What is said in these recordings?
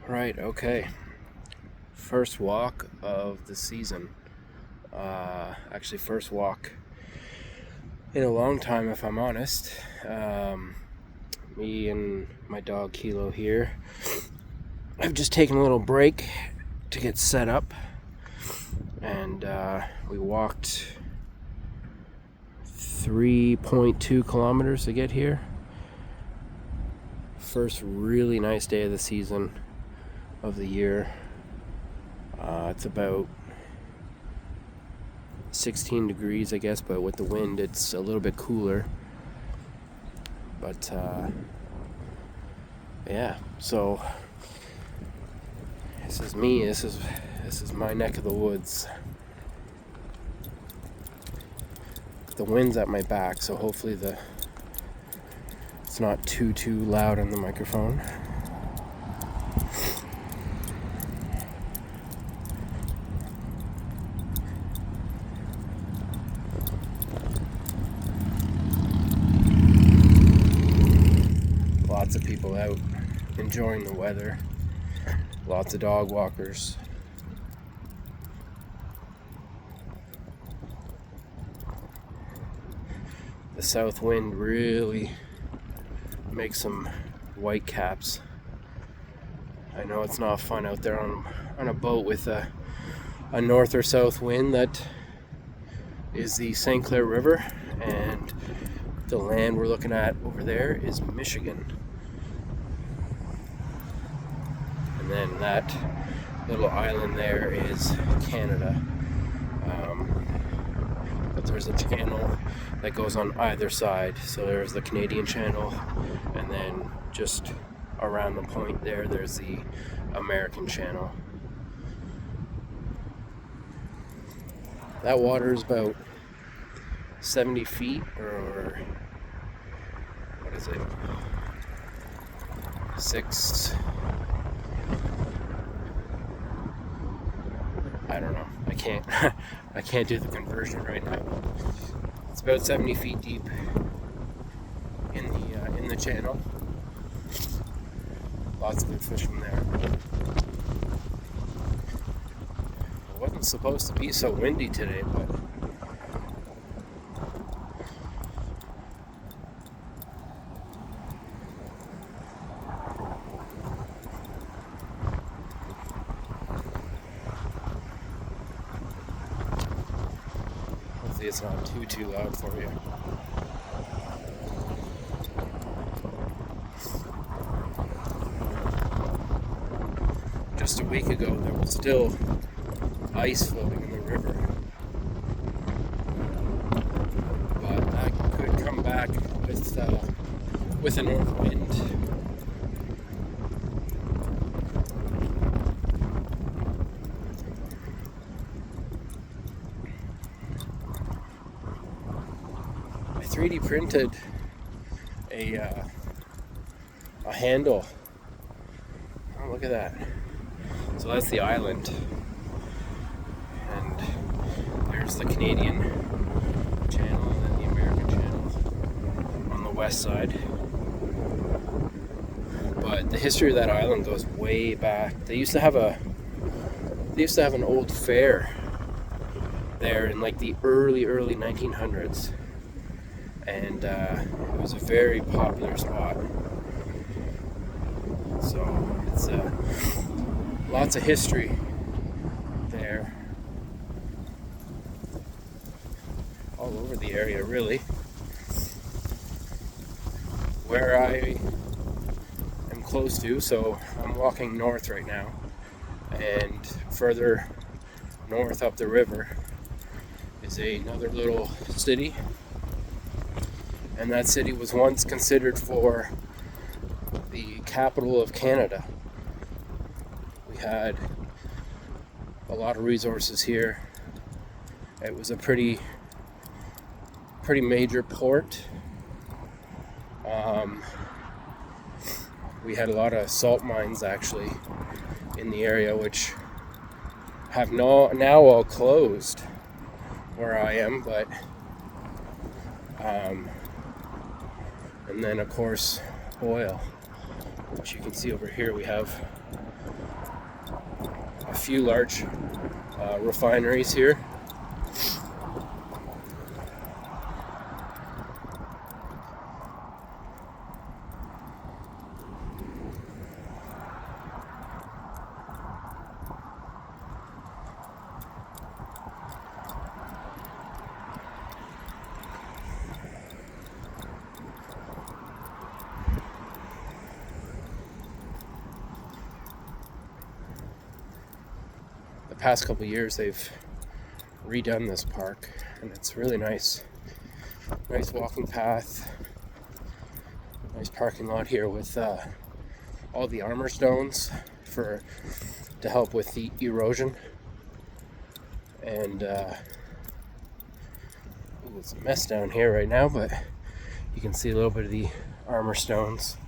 Right, okay. First walk of the season. Actually, first walk in a long time, if I'm honest. Me and my dog Kilo here. I've just taken a little break to get set up, and we walked 3.2 kilometers to get here. First really nice day of the season, of the year. It's about 16 degrees, I guess, but with the wind it's a little bit cooler. But yeah, so this is me. This is my neck of the woods. The wind's at my back, so hopefully it's not too loud on the microphone. Lots of people out enjoying the weather. Lots of dog walkers. The south wind really makes some white caps. I know it's not fun out there on a boat with a north or south wind. That is the Clair River, and the land we're looking at over there is Michigan. And then that little island there is Canada. But there's a channel that goes on either side. So there's the Canadian channel, and then just around the point there's the American channel. That water is about 70 feet, or what is it? 6. I don't know. I can't do the conversion right now. It's about 70 feet deep in the channel. Lots of good fish from there. It wasn't supposed to be so windy today, but hopefully it's not too loud for you. Just a week ago, there was still ice floating in the river, but that could come back with a north wind. I 3D printed a handle. Oh, look at that. So that's the island, and there's the Canadian channel and then the American channel on the west side. But the history of that island goes way back. They used to have an old fair there in like the early 1900s, and it was a very popular spot. So it's lots of history there, all over the area, really. Where I am close to, so I'm walking north right now, and further north up the river is another little city, and that city was once considered for the capital of Canada. Had a lot of resources here. It was a pretty major port. We had a lot of salt mines actually in the area, which have now all closed where I am, but and then of course oil, which you can see over here. We have a few large refineries here. The past couple of years they've redone this park, and it's really nice. Nice walking path, nice parking lot here with all the armor stones to help with the erosion. And it's a mess down here right now, but you can see a little bit of the armor stones.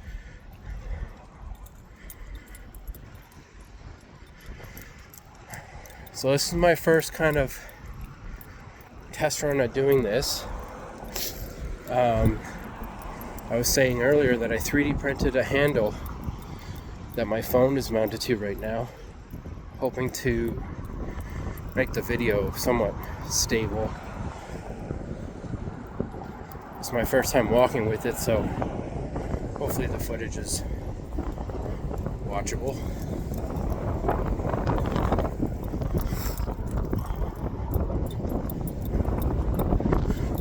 So this is my first kind of test run at doing this. I was saying earlier that I 3D printed a handle that my phone is mounted to right now, hoping to make the video somewhat stable. It's my first time walking with it, so hopefully the footage is watchable.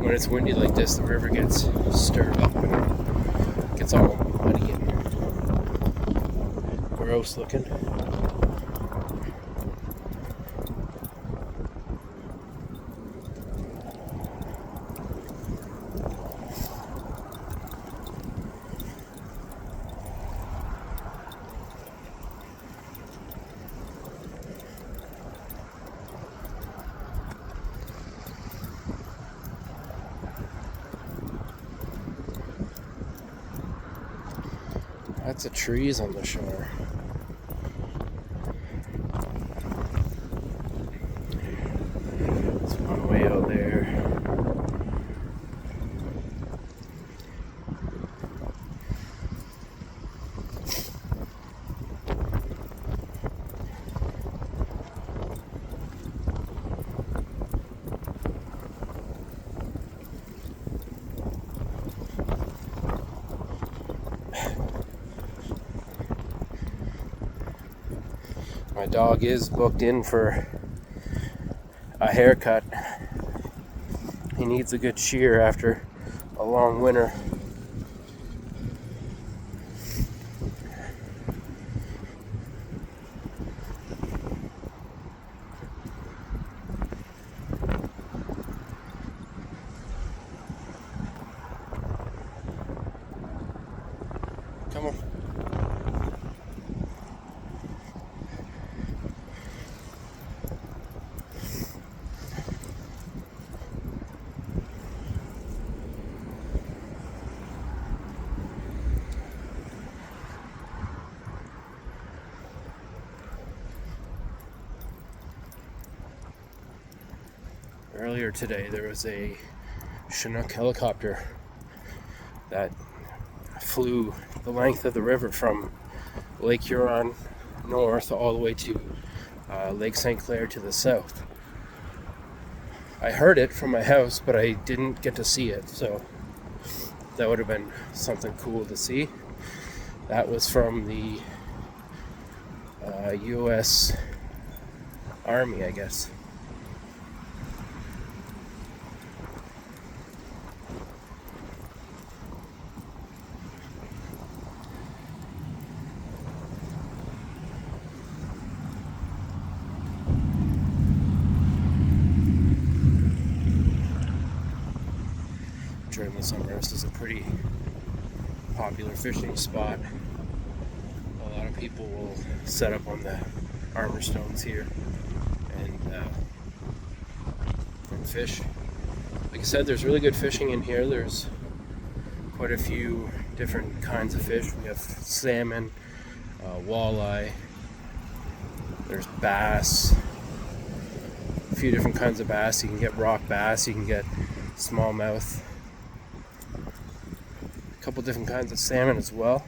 When it's windy like this, the river gets stirred up and gets all muddy and gross looking. Lots of trees on the shore. There's one way out there. My dog is booked in for a haircut. He needs a good shear after a long winter. Come on. Earlier today, there was a Chinook helicopter that flew the length of the river from Lake Huron north all the way to Lake St. Clair to the south. I heard it from my house, but I didn't get to see it, so that would have been something cool to see. That was from the U.S. Army, I guess. During the summer, this is a pretty popular fishing spot. A lot of people will set up on the armor stones here and fish. Like I said, there's really good fishing in here. There's quite a few different kinds of fish. We have salmon, walleye, there's bass, a few different kinds of bass. You can get rock bass, you can get smallmouth, a couple different kinds of salmon as well,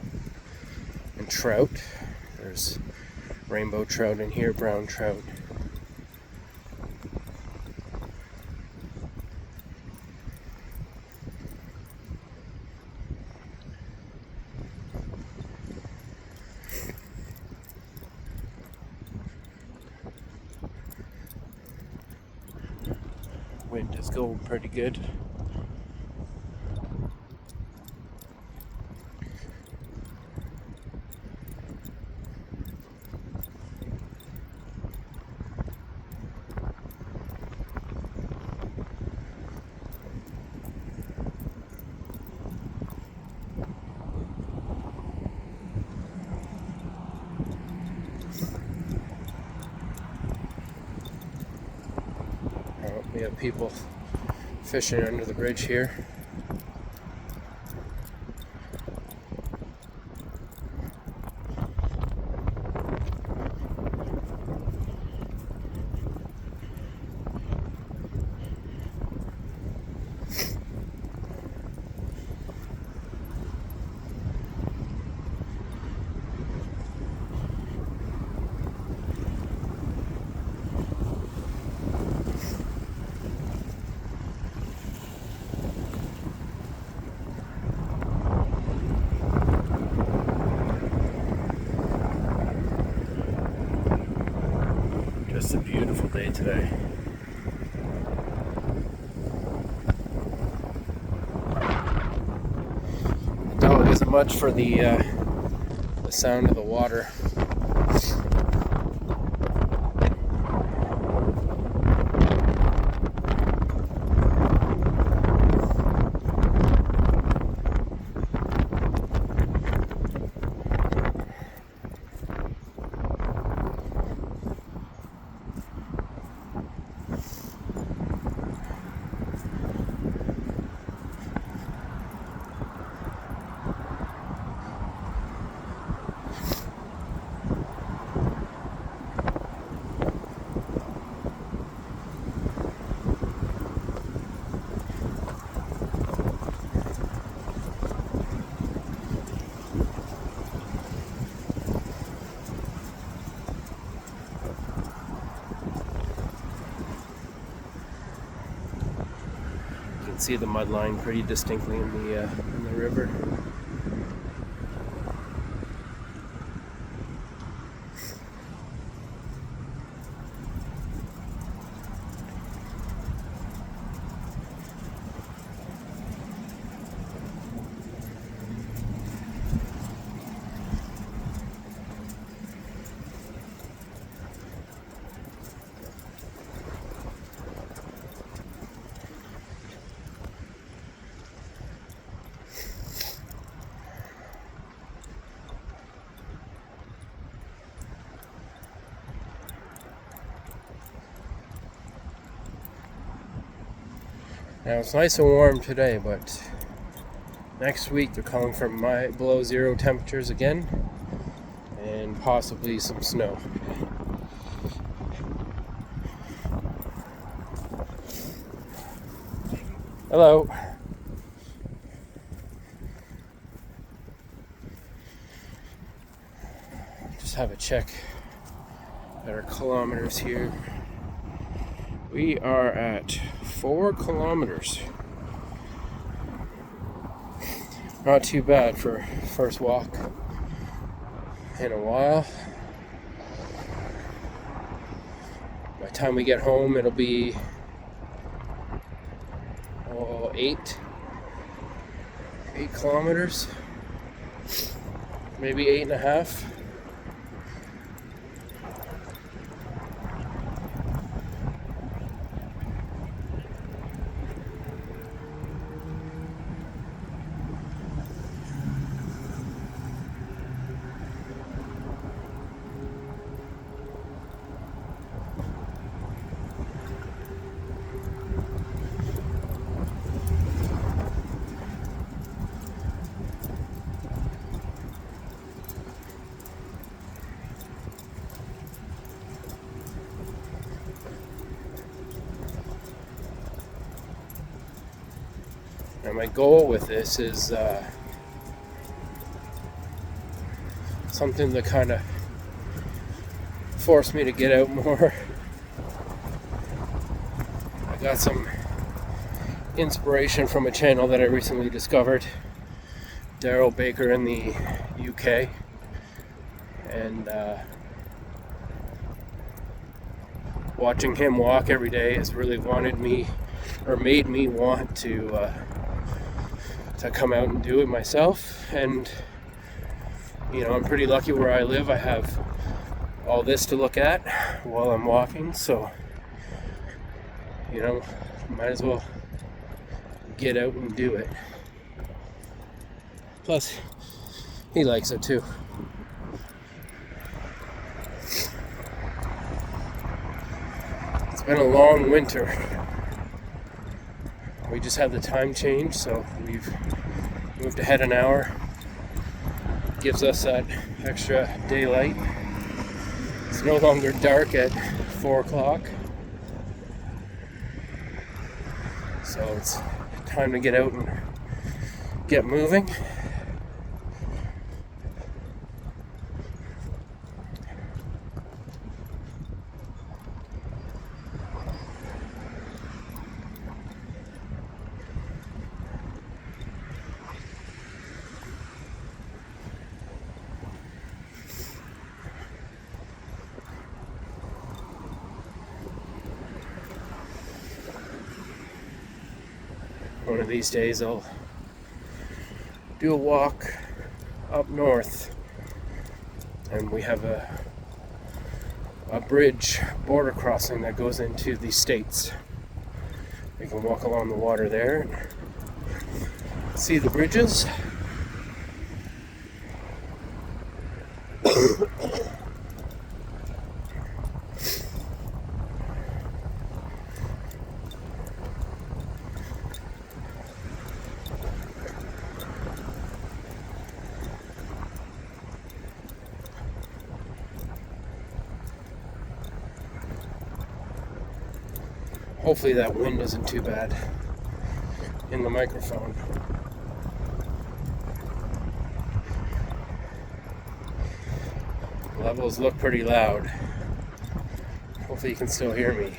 and trout. There's rainbow trout in here, brown trout. Wind is going pretty good. We have people fishing under the bridge here. Just a beautiful day today. The dog isn't much for the sound of the water. You can see the mud line pretty distinctly in the river. Now it's nice and warm today, but next week they're calling for below zero temperatures again, and possibly some snow. Hello. Just have a check at our kilometers here. We are at 4 kilometers. Not too bad for first walk in a while. By the time we get home, it'll be 8 kilometers, maybe 8.5. And my goal with this is something to kind of forced me to get out more. I got some inspiration from a channel that I recently discovered, Darryl Baker in the UK, and watching him walk every day has really made me want to come out and do it myself. And I'm pretty lucky where I live. I have all this to look at while I'm walking, so might as well get out and do it. Plus, he likes it too. It's been a long winter. We just had the time change, so we've moved ahead an hour. Gives us that extra daylight. It's no longer dark at 4 o'clock. So it's time to get out and get moving. One of these days I'll do a walk up north, and we have a bridge border crossing that goes into the States. We can walk along the water there and see the bridges. Hopefully that wind isn't too bad in the microphone. Levels look pretty loud. Hopefully you can still hear me.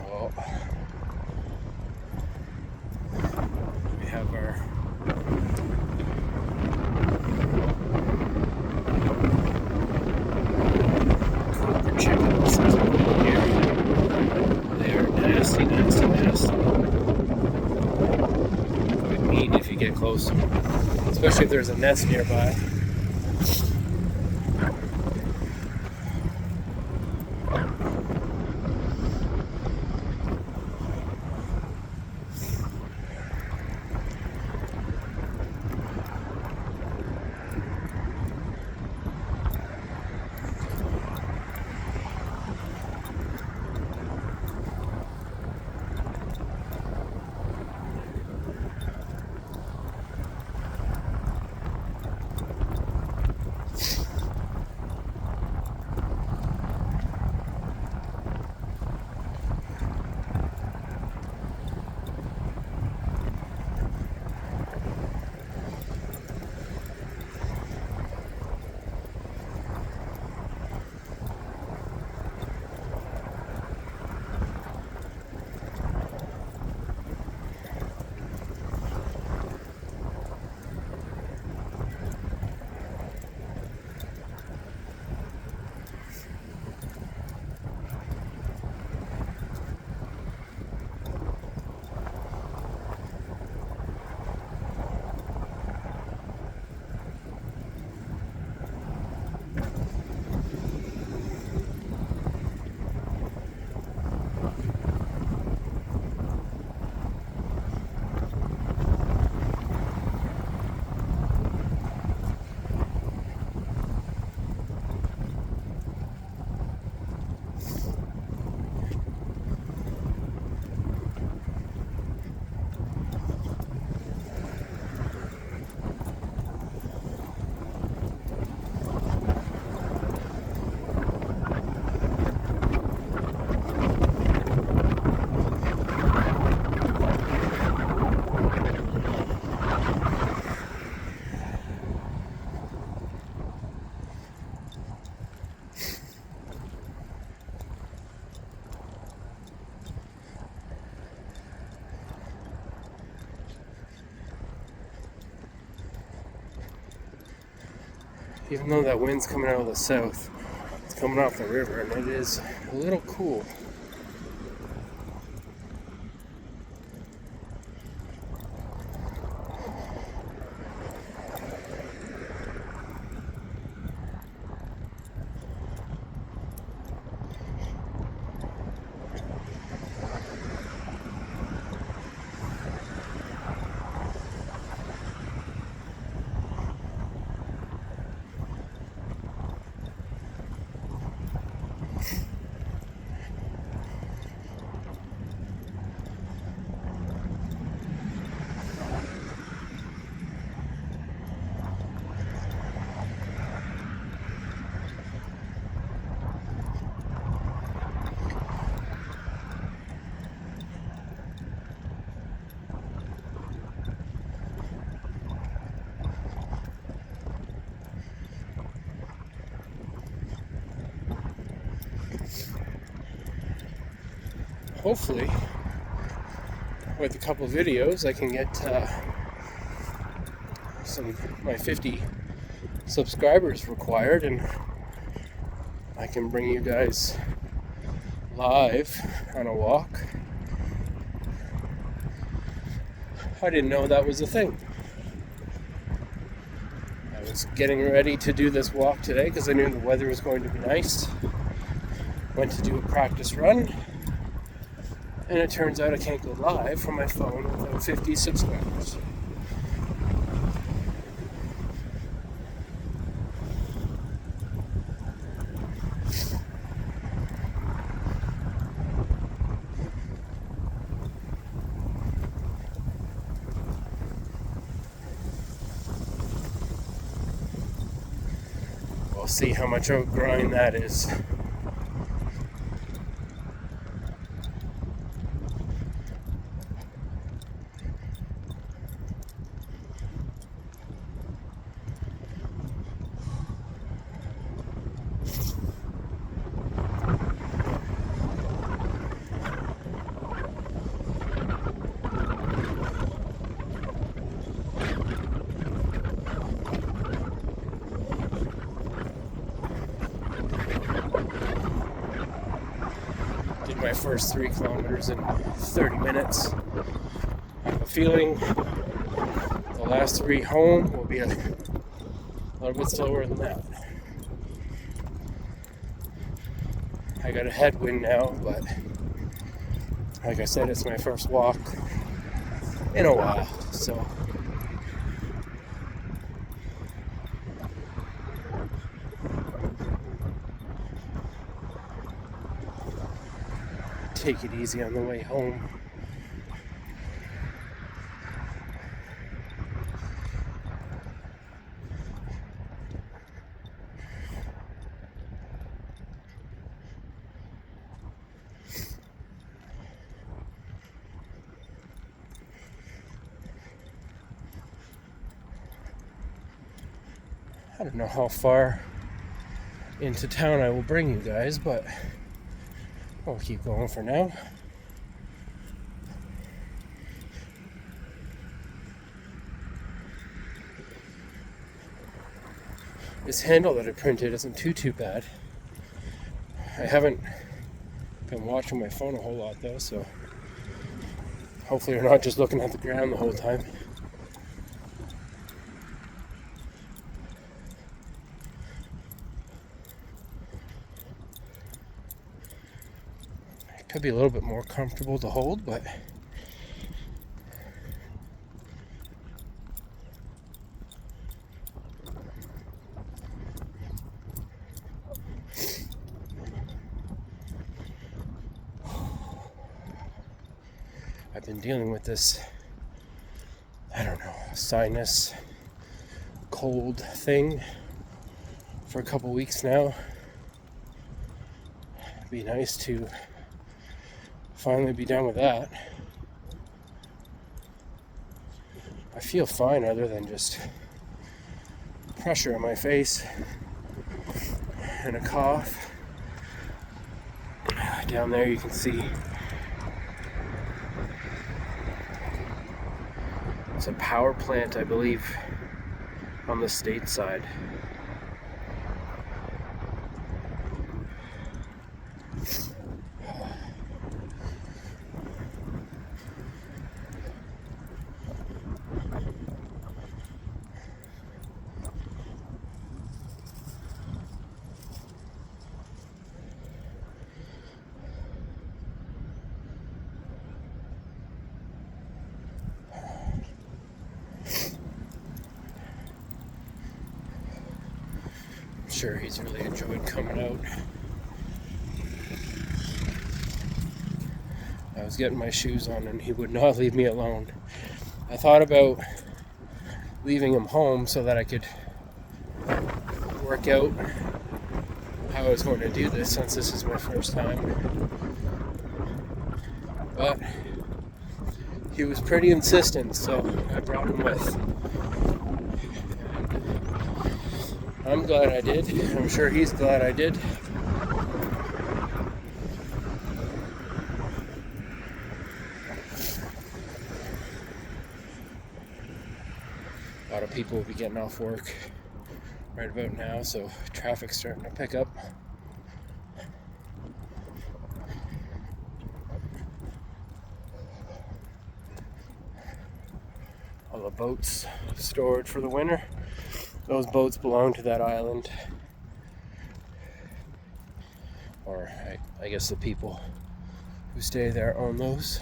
Oh. We have our chickens here. They are nasty. Quite mean if you get close, especially if there's a nest nearby. even though that wind's coming out of the south, it's coming off the river, and it is a little cool. Hopefully, with a couple of videos, I can get my 50 subscribers required, and I can bring you guys live on a walk. I didn't know that was a thing. I was getting ready to do this walk today because I knew the weather was going to be nice. Went to do a practice run. And it turns out I can't go live from my phone without 50 subscribers. We'll see how much of a grind that is. My first 3 kilometers in 30 minutes. I have a feeling the last 3 home will be a little bit slower than that. I got a headwind now, but like I said, it's my first walk in a while, so take it easy on the way home. I don't know how far into town I will bring you guys, but I'll keep going for now. This handle that I printed isn't too bad. I haven't been watching my phone a whole lot though, so hopefully you're not just looking at the ground the whole time. Could be a little bit more comfortable to hold, but I've been dealing with this, I don't know, sinus cold thing for a couple weeks now. It'd be nice to finally be done with that. I feel fine other than just pressure on my face and a cough. Down there you can see it's a power plant, I believe, on the state side. sure he's really enjoyed coming out. I was getting my shoes on and he would not leave me alone. I thought about leaving him home so that I could work out how I was going to do this, since this is my first time. But he was pretty insistent, so I brought him with. I'm glad I did. I'm sure he's glad I did. A lot of people will be getting off work right about now, so traffic's starting to pick up. All the boats stored for the winter. Those boats belong to that island. Or I guess the people who stay there own those.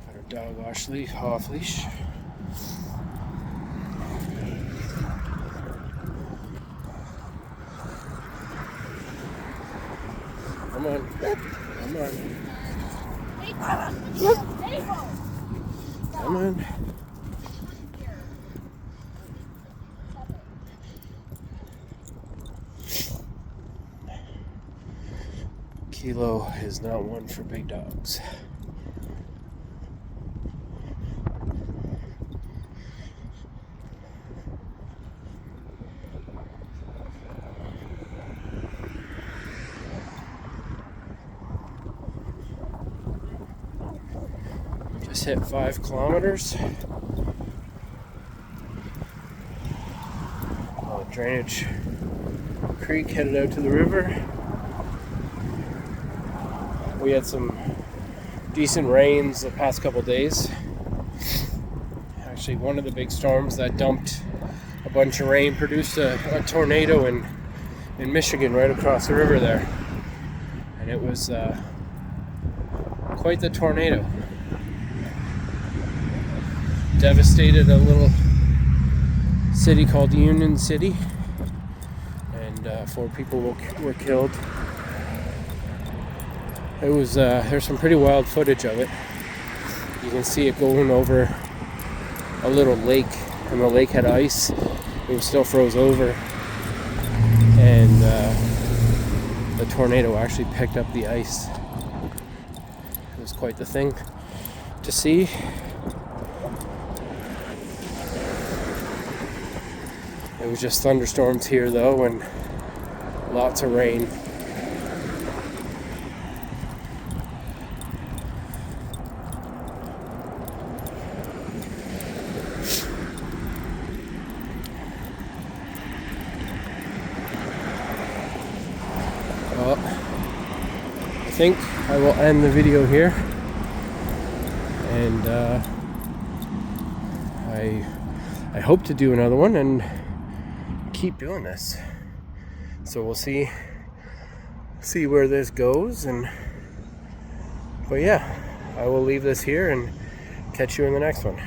Got a dog off leash. Come on. Come on. Come on. Kilo is not one for big dogs. Just hit 5 kilometers. Drainage creek headed out to the river. We had some decent rains the past couple days. Actually, one of the big storms that dumped a bunch of rain produced a tornado in Michigan right across the river there. And it was quite the tornado. Devastated a little city called Union City, and 4 people were killed. It was there's some pretty wild footage of it. You can see it going over a little lake, and the lake had ice. It was still froze over, and the tornado actually picked up the ice. It was quite the thing to see. It was just thunderstorms here though, and lots of rain. Well, I think I will end the video here, and I hope to do another one and keep doing this. So we'll see where this goes, but yeah, I will leave this here and catch you in the next one.